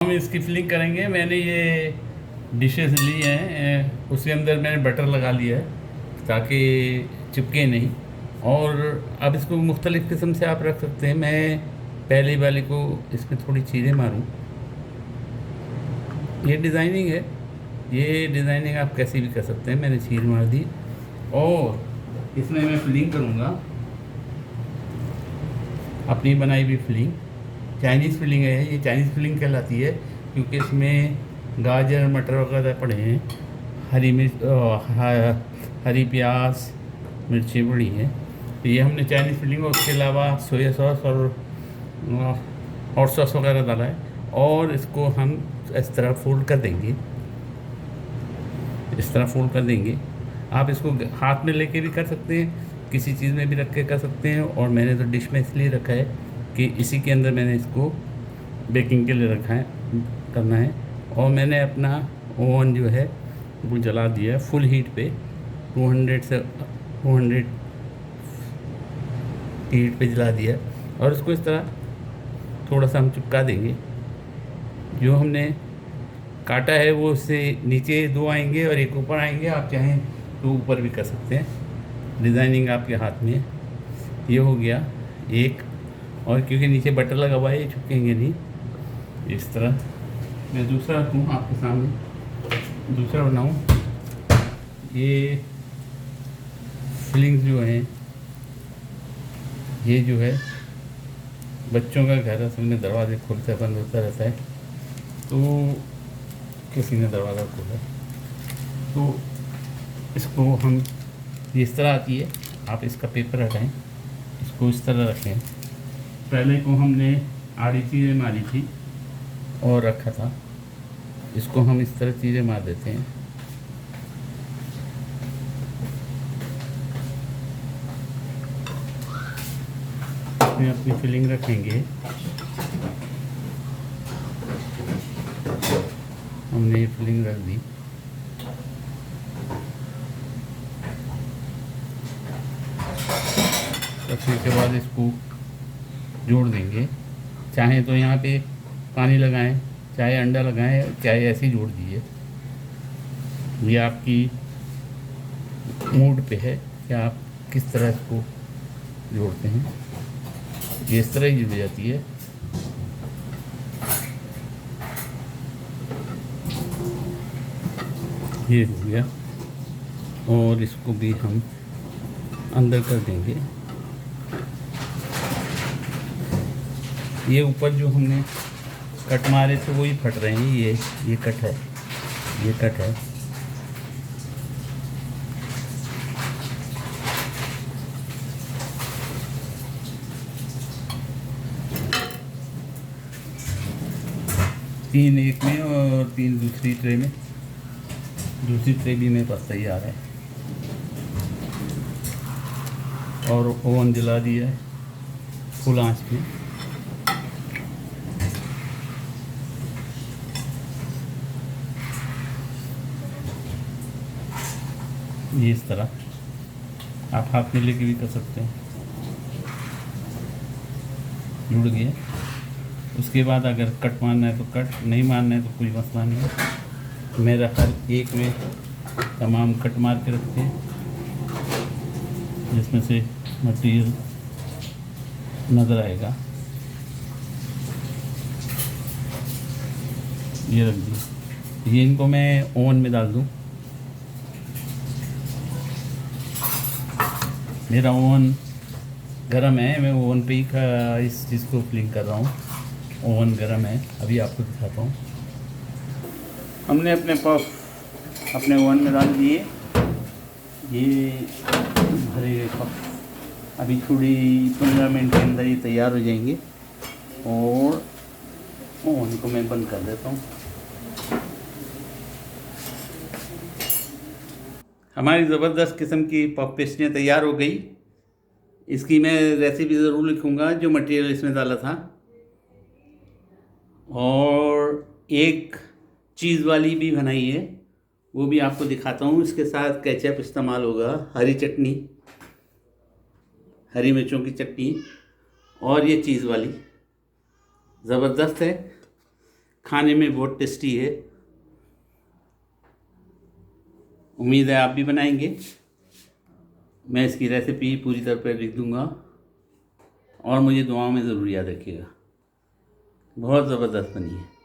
हम इसकी फिलिंग करेंगे। मैंने ये डिशेस ली हैं, उसके अंदर मैंने बटर लगा लिया है ताकि चिपके नहीं। और अब इसको मुख्तलिफ़ किस्म से आप रख सकते हैं। मैं पहले वाले को इसमें थोड़ी चीज़ें मारूं। ये डिज़ाइनिंग है, ये डिज़ाइनिंग आप कैसी भी कर सकते हैं। मैंने चीज़ मार दी और इसमें मैं फिलिंग करूँगा अपनी बनाई हुई फिलिंग। चाइनीज़ फिलिंग है, ये चाइनीज़ फिलिंग कहलाती है क्योंकि इसमें गाजर मटर वगैरह पड़े हैं, हरी मिर्च हरी प्याज मिर्ची पड़ी हैं। तो ये हमने चाइनीज़ फिलिंग और उसके अलावा सोया सॉस और सॉस वगैरह डाला है। और इसको हम इस तरह फोल्ड कर देंगे, इस तरह फोल्ड कर देंगे। आप इसको हाथ में लेके भी कर सकते हैं, किसी चीज़ में भी रख के कर सकते हैं। और मैंने तो डिश में इसलिए रखा है कि इसी के अंदर मैंने इसको बेकिंग के लिए रखा है, करना है। और मैंने अपना ओवन जो है वो जला दिया है फुल हीट पे, 200 हीट पे जला दिया है। और इसको इस तरह थोड़ा सा हम चिपका देंगे। जो हमने काटा है वो उससे नीचे दो आएंगे और एक ऊपर आएंगे। आप चाहें तो ऊपर भी कर सकते हैं, डिज़ाइनिंग आपके हाथ में है। ये हो गया एक। और क्योंकि नीचे बटर लगा हुआ है ये चिपकेंगे नहीं। इस तरह मैं दूसरा रखूँ आपके सामने, दूसरा बनाऊँ। ये फीलिंग्स जो हैं, ये जो है बच्चों का घर असल में दरवाजे खुलता बंद होता रहता है, तो किसी ने दरवाज़ा खोला तो इसको हम, ये इस तरह आती है। आप इसका पेपर हटाएं, इसको इस तरह रखें। पहले को हमने आड़ी चीज़ें मारी थी और रखा था, इसको हम इस तरह चीज़ें मार देते हैं। इसमें अपनी फिलिंग रखेंगे। हमने ये फिलिंग रख दी। रखने के बाद इसको जोड़ देंगे। चाहे तो यहाँ पे पानी लगाएं, चाहे अंडा लगाएं, चाहे ऐसे ही जोड़ दीजिए। ये आपकी मूड पे है कि आप किस तरह इसको जोड़ते हैं। ये इस तरह ही जुड़ जाती है। ये हो गया। और इसको भी हम अंदर कर देंगे। ये ऊपर जो हमने कट मारे थे वही फट रहे हैं। ये कट है, ये कट है। तीन एक में और तीन दूसरी ट्रे में। दूसरी ट्रे भी मेरे पास तैयार है। और ओवन जला दिया है फुल आंच पे। ये इस तरह आप हाथ में लेके भी कर सकते हैं। जुड़ गया। उसके बाद अगर कट मारना है तो कट, नहीं मारना है तो कोई मसला नहीं। मेरा हर एक में तमाम कट मार के रखते हैं जिसमें से मटेरियल नज़र आएगा। ये रख दी। ये इनको मैं ओवन में डाल दूँ। मेरा ओवन गरम है, मैं ओवन पे ही इस चीज़ को फिलिंग कर रहा हूँ। ओवन गरम है, अभी आपको दिखाता हूँ। हमने अपने पफ अपने ओवन में डाल दिए। ये भरे हुए पफ अभी थोड़ी 15 मिनट के अंदर ही तैयार हो जाएंगे। और ओवन को मैं बंद कर देता हूँ। हमारी ज़बरदस्त किस्म की पफ पेस्ट्रियाँ तैयार हो गई। इसकी मैं रेसिपी ज़रूर लिखूँगा जो मटेरियल इसमें डाला था। और एक चीज़ वाली भी बनाई है, वो भी आपको दिखाता हूँ। इसके साथ केचप इस्तेमाल होगा, हरी चटनी, हरी मिर्चों की चटनी। और ये चीज़ वाली ज़बरदस्त है। खाने में बहुत टेस्टी है। उम्मीद है आप भी बनाएंगे। मैं इसकी रेसिपी पूरी तरह पर लिख दूंगा और मुझे दुआओं में ज़रूर याद रखिएगा। बहुत ज़बरदस्त बनी है।